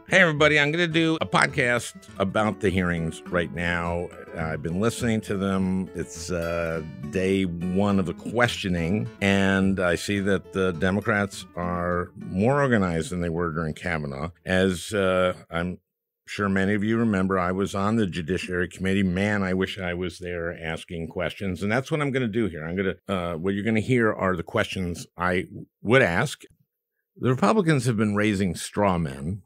Hey, everybody, I'm going to do a podcast about the hearings right now. I've been listening to them. It's day one of the questioning, and I see that the Democrats are more organized than they were during Kavanaugh. As I'm sure many of you remember, I was on the Judiciary Committee. Man, I wish I was there asking questions, and that's what I'm going to do here. What you're going to hear are the questions I would ask. The Republicans have been raising straw men,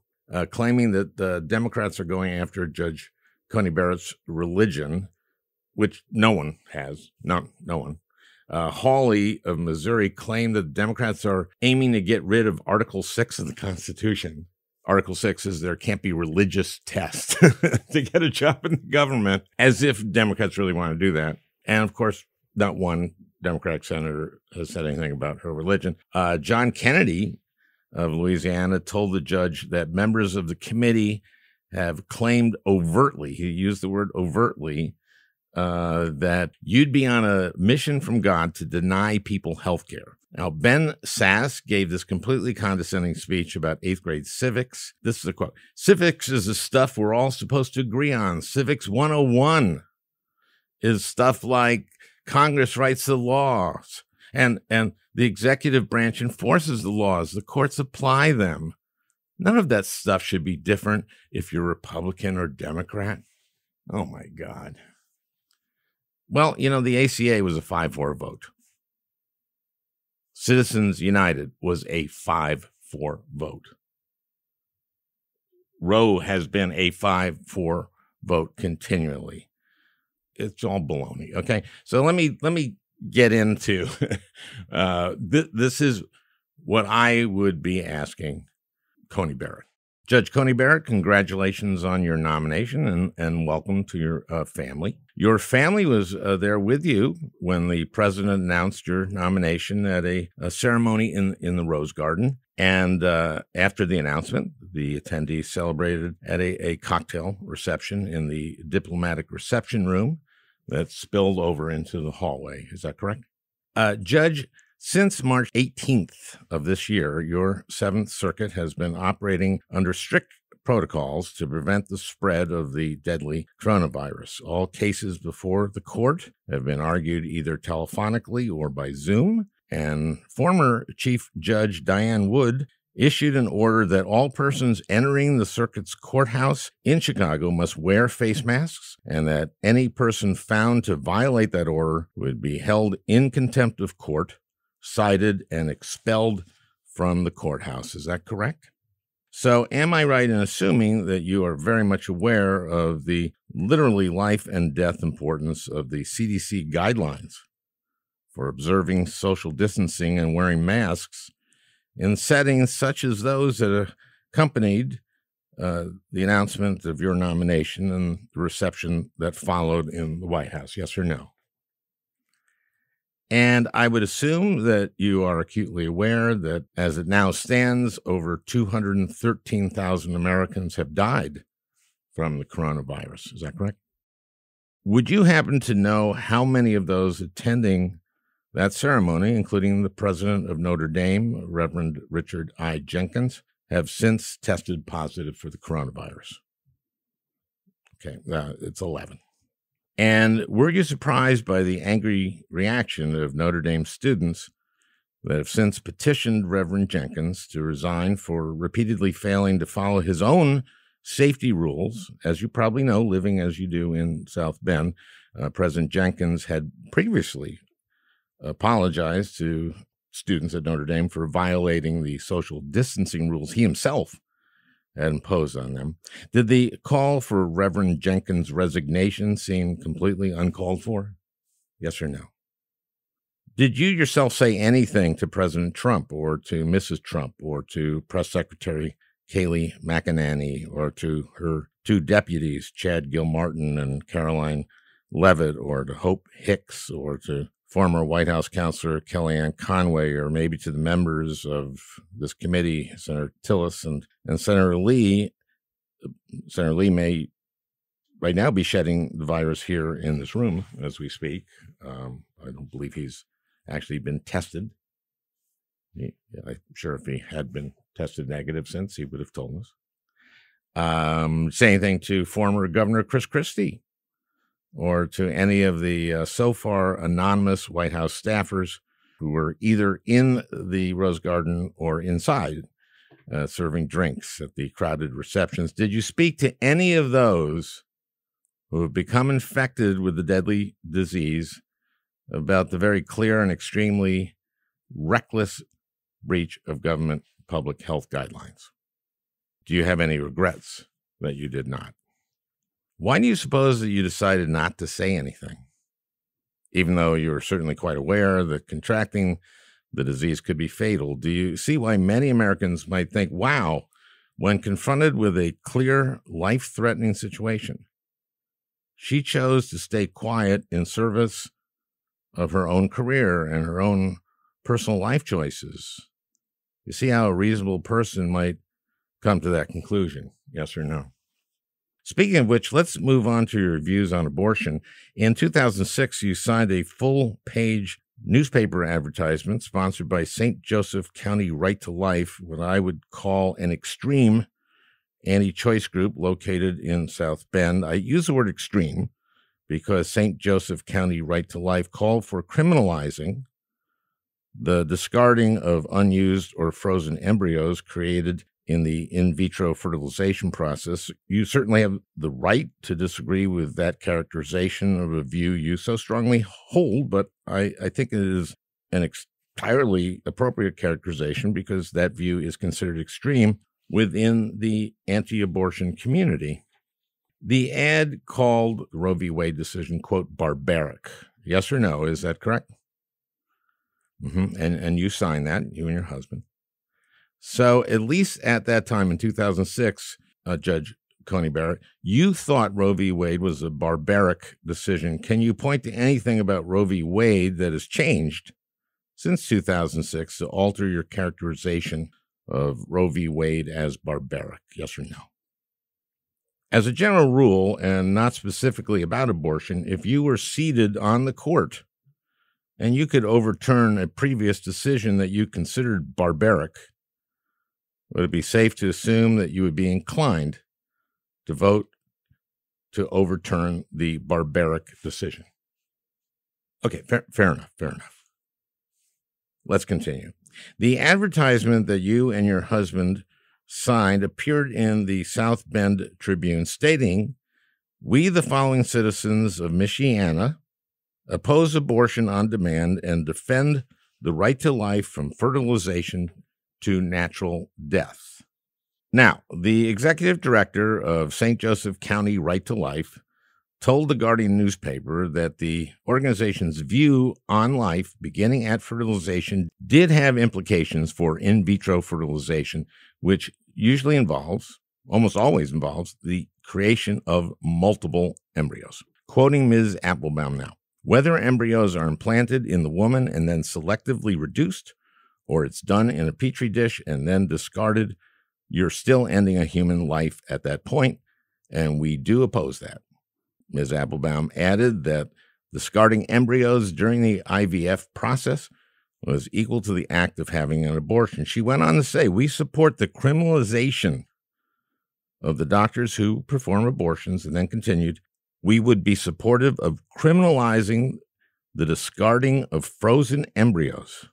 claiming that the Democrats are going after Judge Coney Barrett's religion, which no one has. No one. Hawley of Missouri claimed that the Democrats are aiming to get rid of Article 6 of the Constitution. Article 6 is there can't be religious test to get a job in the government, as if Democrats really want to do that. And, of course, not one Democratic senator has said anything about her religion. John Kennedy of Louisiana told the judge that members of the committee have claimed overtly, he used the word overtly, that you'd be on a mission from God to deny people health care. Now, Ben Sass gave this completely condescending speech about eighth grade civics. This is a quote. Civics is the stuff we're all supposed to agree on. Civics 101 is stuff like Congress writes the laws and the executive branch enforces the laws. The courts apply them. None of that stuff should be different if you're Republican or Democrat. Oh, my God. Well, you know, the ACA was a 5-4 vote. Citizens United was a 5-4 vote. Roe has been a 5-4 vote continually. It's all baloney. Okay, so let me get into this is what I would be asking Coney Barrett. Judge Coney Barrett, congratulations on your nomination and welcome to your family. Your family was there with you when the president announced your nomination at a ceremony in the Rose Garden. And after the announcement, the attendees celebrated at a cocktail reception in the diplomatic reception room that spilled over into the hallway. Is that correct? Judge, since March 18th of this year, your Seventh Circuit has been operating under strict protocols to prevent the spread of the deadly coronavirus. All cases before the court have been argued either telephonically or by Zoom. And former Chief Judge Diane Wood issued an order that all persons entering the circuit's courthouse in Chicago must wear face masks, and that any person found to violate that order would be held in contempt of court, cited, and expelled from the courthouse. Is that correct? So am I right in assuming that you are very much aware of the literally life and death importance of the CDC guidelines for observing social distancing and wearing masks in settings such as those that accompanied the announcement of your nomination and the reception that followed in the White House? Yes or no? And I would assume that you are acutely aware that as it now stands, over 213,000 Americans have died from the coronavirus. Is that correct? Would you happen to know how many of those attending that ceremony, including the president of Notre Dame, Reverend Richard I. Jenkins, have since tested positive for the coronavirus? Okay, it's 11. And were you surprised by the angry reaction of Notre Dame students that have since petitioned Reverend Jenkins to resign for repeatedly failing to follow his own safety rules? As you probably know, living as you do in South Bend, President Jenkins had previously apologized to students at Notre Dame for violating the social distancing rules he himself had imposed on them. Did the call for Reverend Jenkins' resignation seem completely uncalled for? Yes or no? Did you yourself say anything to President Trump or to Mrs. Trump or to Press Secretary Kayleigh McEnany or to her two deputies, Chad Gilmartin and Caroline Leavitt, or to Hope Hicks or to former White House counselor Kellyanne Conway, or maybe to the members of this committee, Senator Tillis and Senator Lee? Senator Lee may right now be shedding the virus here in this room as we speak. I don't believe he's actually been tested. I'm sure if he had been tested negative since, he would have told us. Say anything to former Governor Chris Christie or to any of the so far anonymous White House staffers who were either in the Rose Garden or inside serving drinks at the crowded receptions. Did you speak to any of those who have become infected with the deadly disease about the very clear and extremely reckless breach of government public health guidelines? Do you have any regrets that you did not? Why do you suppose that you decided not to say anything, even though you were certainly quite aware that contracting the disease could be fatal? Do you see why many Americans might think, wow, when confronted with a clear, life-threatening situation, she chose to stay quiet in service of her own career and her own personal life choices? You see how a reasonable person might come to that conclusion, yes or no? Speaking of which, let's move on to your views on abortion. In 2006, you signed a full-page newspaper advertisement sponsored by St. Joseph County Right to Life, what I would call an extreme anti-choice group located in South Bend. I use the word extreme because St. Joseph County Right to Life called for criminalizing the discarding of unused or frozen embryos created in the in vitro fertilization process. You certainly have the right to disagree with that characterization of a view you so strongly hold, but I think it is an entirely appropriate characterization because that view is considered extreme within the anti-abortion community. The ad called the Roe v. Wade decision, quote, barbaric. Yes or no? Is that correct? And you signed that, you and your husband. So at least at that time in 2006, Judge Coney Barrett, you thought Roe v. Wade was a barbaric decision. Can you point to anything about Roe v. Wade that has changed since 2006 to alter your characterization of Roe v. Wade as barbaric? Yes or no? As a general rule, and not specifically about abortion, if you were seated on the court and you could overturn a previous decision that you considered barbaric, would it be safe to assume that you would be inclined to vote to overturn the barbaric decision? Okay, fair enough. Let's continue. The advertisement that you and your husband signed appeared in the South Bend Tribune stating, "We, the following citizens of Michiana, oppose abortion on demand and defend the right to life from fertilization to natural death." Now, the executive director of St. Joseph County Right to Life told the Guardian newspaper that the organization's view on life beginning at fertilization did have implications for in vitro fertilization, which usually involves, almost always involves, the creation of multiple embryos. Quoting Ms. Applebaum now, "Whether embryos are implanted in the woman and then selectively reduced, or it's done in a petri dish and then discarded, you're still ending a human life at that point, and we do oppose that." Ms. Applebaum added that discarding embryos during the IVF process was equal to the act of having an abortion. She went on to say, "We support the criminalization of the doctors who perform abortions," and then continued, "We would be supportive of criminalizing the discarding of frozen embryos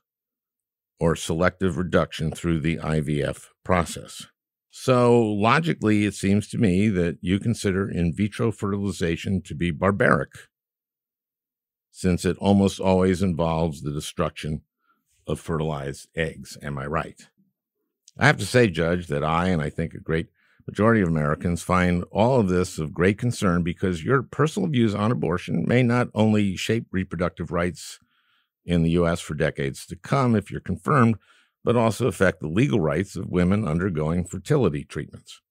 or selective reduction through the IVF process." So logically, it seems to me that you consider in vitro fertilization to be barbaric, since it almost always involves the destruction of fertilized eggs. Am I right? I have to say, Judge, that I, and I think a great majority of Americans, find all of this of great concern because your personal views on abortion may not only shape reproductive rights in the U.S. for decades to come, if you're confirmed, but also affect the legal rights of women undergoing fertility treatments,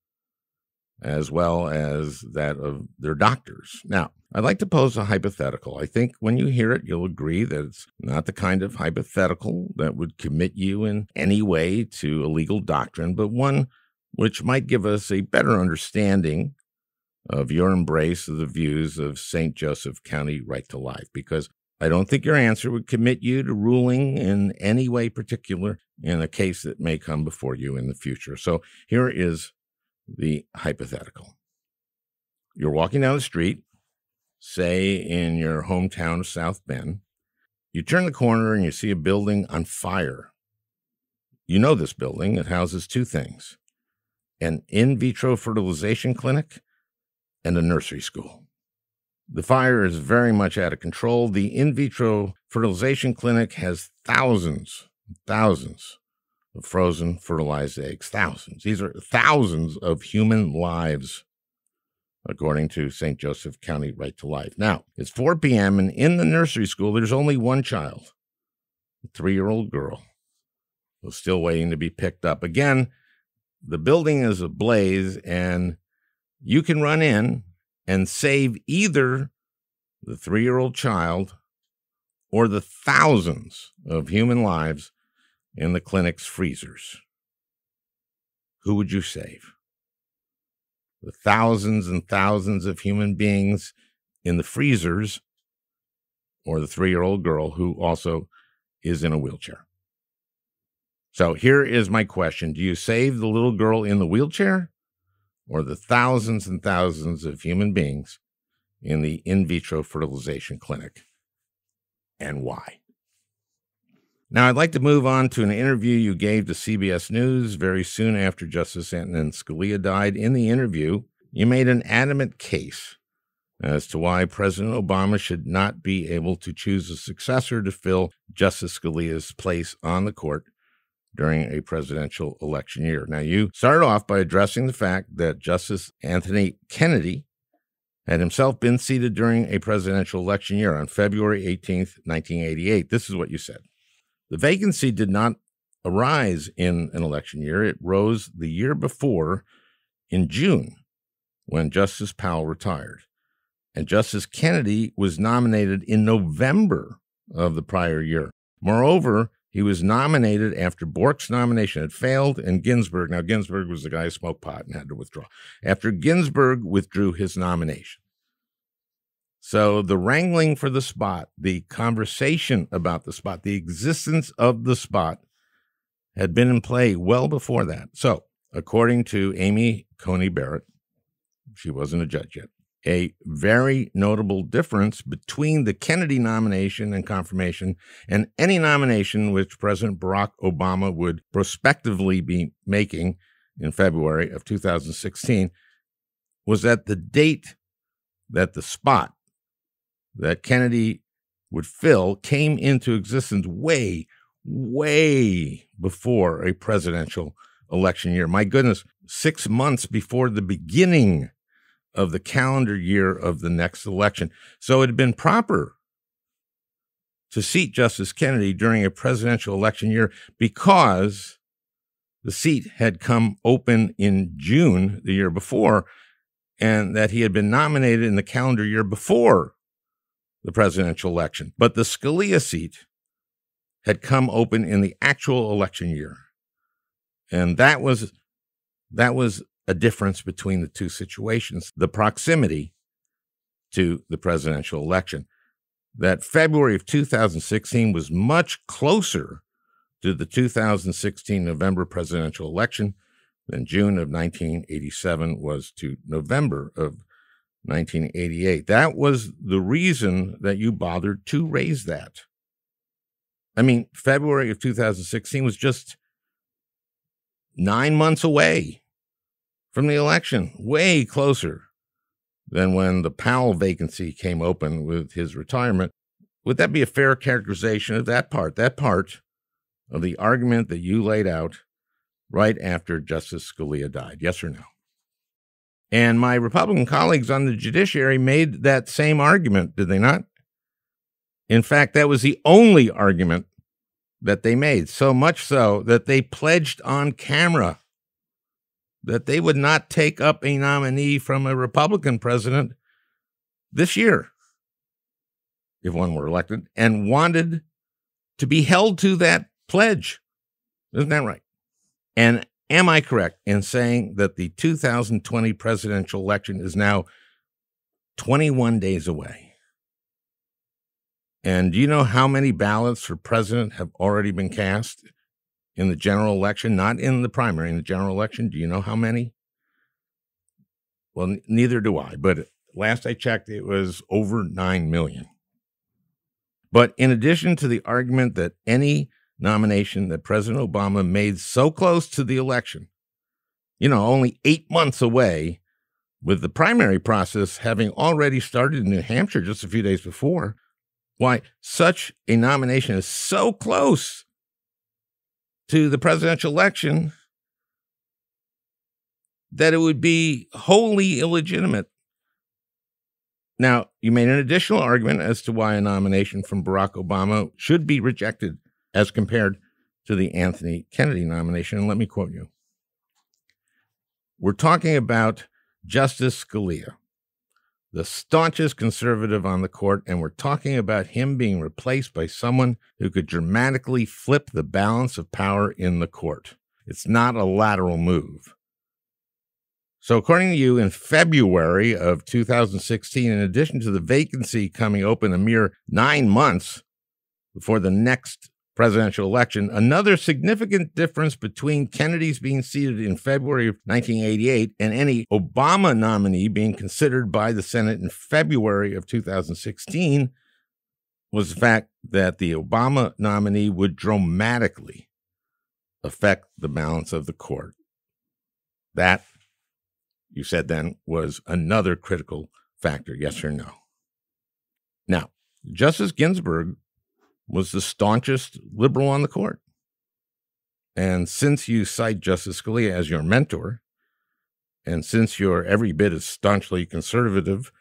as well as that of their doctors. Now, I'd like to pose a hypothetical. I think when you hear it, you'll agree that it's not the kind of hypothetical that would commit you in any way to a legal doctrine, but one which might give us a better understanding of your embrace of the views of St. Joseph County Right to Life, because I don't think your answer would commit you to ruling in any way particular in a case that may come before you in the future. So here is the hypothetical. You're walking down the street, say in your hometown of South Bend. You turn the corner and you see a building on fire. You know this building. It houses two things: an in vitro fertilization clinic and a nursery school. The fire is very much out of control. The in vitro fertilization clinic has thousands of frozen fertilized eggs. Thousands. These are thousands of human lives, according to St. Joseph County Right to Life. Now, it's 4 p.m., and in the nursery school, there's only one child, a 3-year-old girl, who's still waiting to be picked up. Again, the building is ablaze, and you can run in and save either the 3-year-old child or the thousands of human lives in the clinic's freezers. Who would you save? The thousands and thousands of human beings in the freezers, or the 3-year-old girl who also is in a wheelchair? So here is my question. Do you save the little girl in the wheelchair, or the thousands and thousands of human beings in the in vitro fertilization clinic? And why? Now, I'd like to move on to an interview you gave to CBS News very soon after Justice Antonin Scalia died. In the interview, you made an adamant case as to why President Obama should not be able to choose a successor to fill Justice Scalia's place on the court during a presidential election year. Now, you started off by addressing the fact that Justice Anthony Kennedy had himself been seated during a presidential election year on February 18th, 1988. This is what you said. The vacancy did not arise in an election year. It rose the year before in June, when Justice Powell retired. And Justice Kennedy was nominated in November of the prior year. Moreover, he was nominated after Bork's nomination had failed, and Ginsburg — now Ginsburg was the guy who smoked pot and had to withdraw — after Ginsburg withdrew his nomination. So the wrangling for the spot, the conversation about the spot, the existence of the spot had been in play well before that. So according to Amy Coney Barrett, she wasn't a judge yet, a very notable difference between the Kennedy nomination and confirmation and any nomination which President Barack Obama would prospectively be making in February of 2016 was that the date that the spot that Kennedy would fill came into existence way before a presidential election year. My goodness, 6 months before the beginning of the calendar year of the next election. So it had been proper to seat Justice Kennedy during a presidential election year because the seat had come open in June the year before, and that he had been nominated in the calendar year before the presidential election. But the Scalia seat had come open in the actual election year. And that was a difference between the two situations, the proximity to the presidential election. That February of 2016 was much closer to the 2016 November presidential election than June of 1987 was to November of 1988. That was the reason that you bothered to raise that. I mean, February of 2016 was just 9 months away from the election, way closer than when the Powell vacancy came open with his retirement. Would that be a fair characterization of that part of the argument that you laid out right after Justice Scalia died? Yes or no? And my Republican colleagues on the judiciary made that same argument, did they not? In fact, that was the only argument that they made, so much so that they pledged on camera that they would not take up a nominee from a Republican president this year if one were elected, and wanted to be held to that pledge. Isn't that right? And am I correct in saying that the 2020 presidential election is now 21 days away? And do you know how many ballots for president have already been cast in the general election? Not in the primary, in the general election. Do you know how many? Well, neither do I, but last I checked, it was over 9 million. But in addition to the argument that any nomination that President Obama made so close to the election, only 8 months away, with the primary process having already started in New Hampshire just a few days before, why such a nomination is so close to the presidential election that it would be wholly illegitimate. Now, you made an additional argument as to why a nomination from Barack Obama should be rejected as compared to the Anthony Kennedy nomination. And let me quote you. We're talking about Justice Scalia, the staunchest conservative on the court, and we're talking about him being replaced by someone who could dramatically flip the balance of power in the court. It's not a lateral move. So according to you, in February of 2016, in addition to the vacancy coming open a mere 9 months before the next presidential election, another significant difference between Kennedy's being seated in February of 1988 and any Obama nominee being considered by the Senate in February of 2016 was the fact that the Obama nominee would dramatically affect the balance of the court. That, you said then, was another critical factor, yes or no? Now, Justice Ginsburg was the staunchest liberal on the court. And since you cite Justice Scalia as your mentor, and since you're every bit as staunchly conservative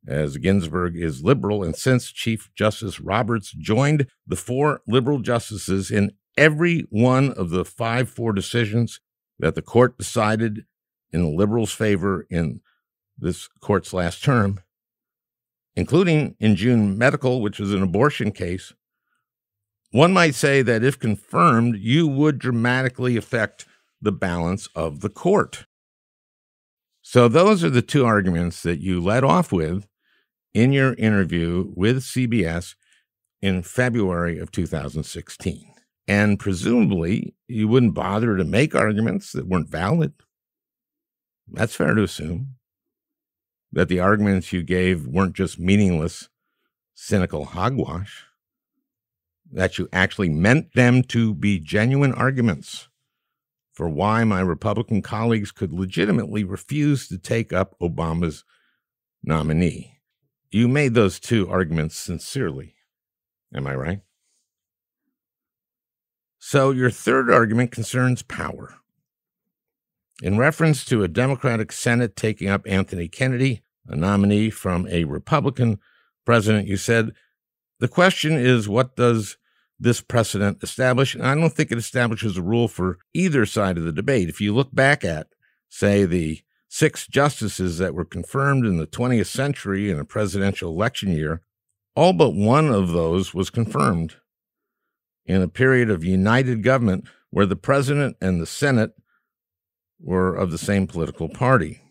as Ginsburg is liberal, and since Chief Justice Roberts joined the 4 liberal justices in every one of the 5-4 decisions that the court decided in the liberals' favor in this court's last term, including in June Medical, which was an abortion case, one might say that if confirmed, you would dramatically affect the balance of the court. So those are the 2 arguments that you led off with in your interview with CBS in February of 2016. And presumably, you wouldn't bother to make arguments that weren't valid. That's fair to assume that the arguments you gave weren't just meaningless, cynical hogwash, that you actually meant them to be genuine arguments for why my Republican colleagues could legitimately refuse to take up Obama's nominee. You made those 2 arguments sincerely. Am I right? So your third argument concerns power. In reference to a Democratic Senate taking up Anthony Kennedy, a nominee from a Republican president, you said, the question is, what does this precedent establish? And I don't think it establishes a rule for either side of the debate. If you look back at, say, the 6 justices that were confirmed in the 20th century in a presidential election year, all but one of those was confirmed in a period of united government where the president and the Senate were of the same political party.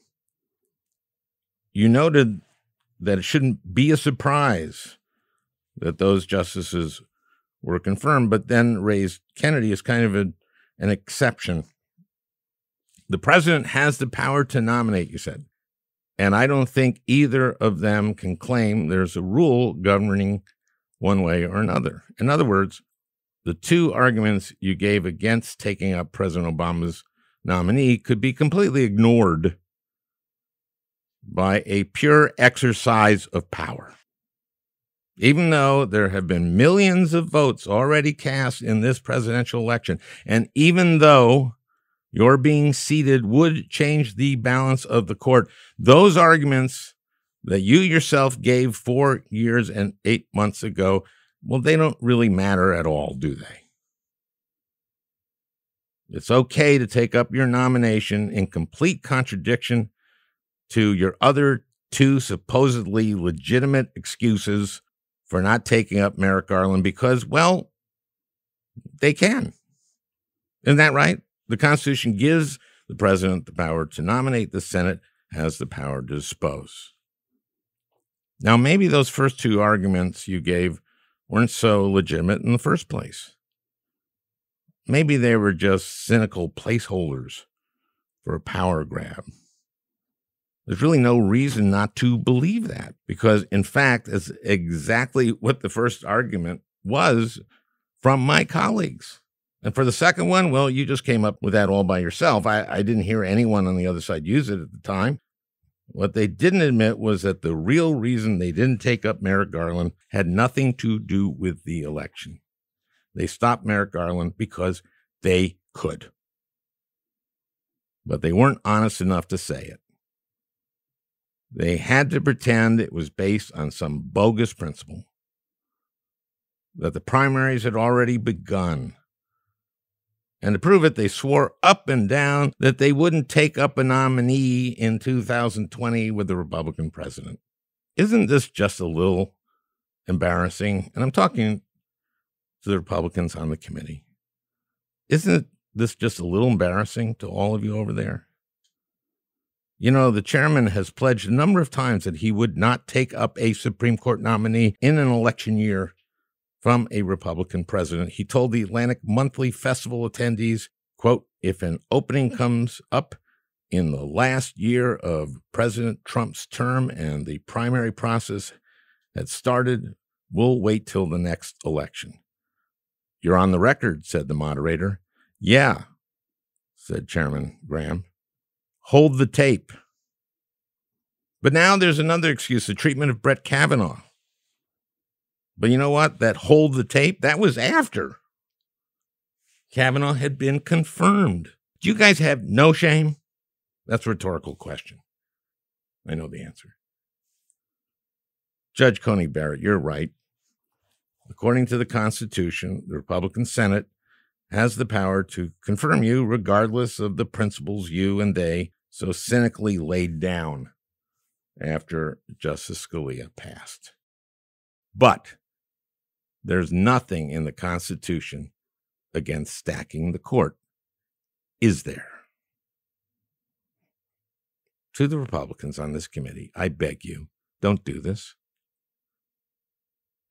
You noted that it shouldn't be a surprise that those justices were confirmed, but then raised Kennedy as kind of an exception. The president has the power to nominate, you said, and I don't think either of them can claim there's a rule governing one way or another. In other words, the 2 arguments you gave against taking up President Obama's nominee could be completely ignored by a pure exercise of power. Even though there have been millions of votes already cast in this presidential election, and even though your being seated would change the balance of the court, those arguments that you yourself gave 4 years and 8 months ago, well, they don't really matter at all, do they? It's okay to take up your nomination in complete contradiction to your other 2 supposedly legitimate excuses for not taking up Merrick Garland because, well, they can. Isn't that right? The Constitution gives the president the power to nominate. The Senate has the power to dispose. Now, maybe those first 2 arguments you gave weren't so legitimate in the first place. Maybe they were just cynical placeholders for a power grab. There's really no reason not to believe that, because, in fact, it's exactly what the first argument was from my colleagues. And for the second one, well, you just came up with that all by yourself. I didn't hear anyone on the other side use it at the time. What they didn't admit was that the real reason they didn't take up Merrick Garland had nothing to do with the election. They stopped Merrick Garland because they could. But they weren't honest enough to say it. They had to pretend it was based on some bogus principle, that the primaries had already begun. And to prove it, they swore up and down that they wouldn't take up a nominee in 2020 with the Republican president. Isn't this just a little embarrassing? And I'm talking to the Republicans on the committee. Isn't this just a little embarrassing to all of you over there? You know, the chairman has pledged a number of times that he would not take up a Supreme Court nominee in an election year from a Republican president. He told the Atlantic Monthly Festival attendees, quote, "If an opening comes up in the last year of President Trump's term and the primary process had started, we'll wait till the next election." "You're on the record," said the moderator. "Yeah," said Chairman Graham. "Hold the tape." But now there's another excuse, the treatment of Brett Kavanaugh. But you know what? That hold the tape, that was after Kavanaugh had been confirmed. Do you guys have no shame? That's a rhetorical question. I know the answer. Judge Coney Barrett, you're right. According to the Constitution, the Republican Senate has the power to confirm you regardless of the principles you and they so cynically laid down after Justice Scalia passed. But there's nothing in the Constitution against stacking the court, is there? To the Republicans on this committee, I beg you, don't do this.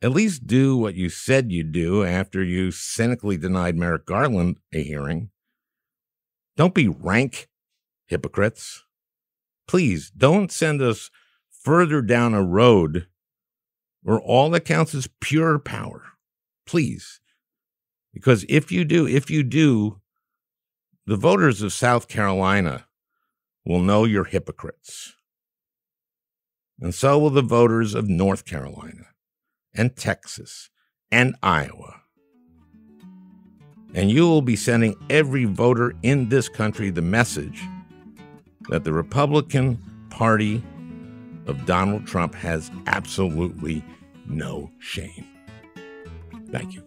At least do what you said you'd do after you cynically denied Merrick Garland a hearing. Don't be rank hypocrites. Please don't send us further down a road where all that counts is pure power. Please. Because if you do, the voters of South Carolina will know you're hypocrites. And so will the voters of North Carolina and Texas and Iowa. And you will be sending every voter in this country the message that the Republican Party of Donald Trump has absolutely no shame. Thank you.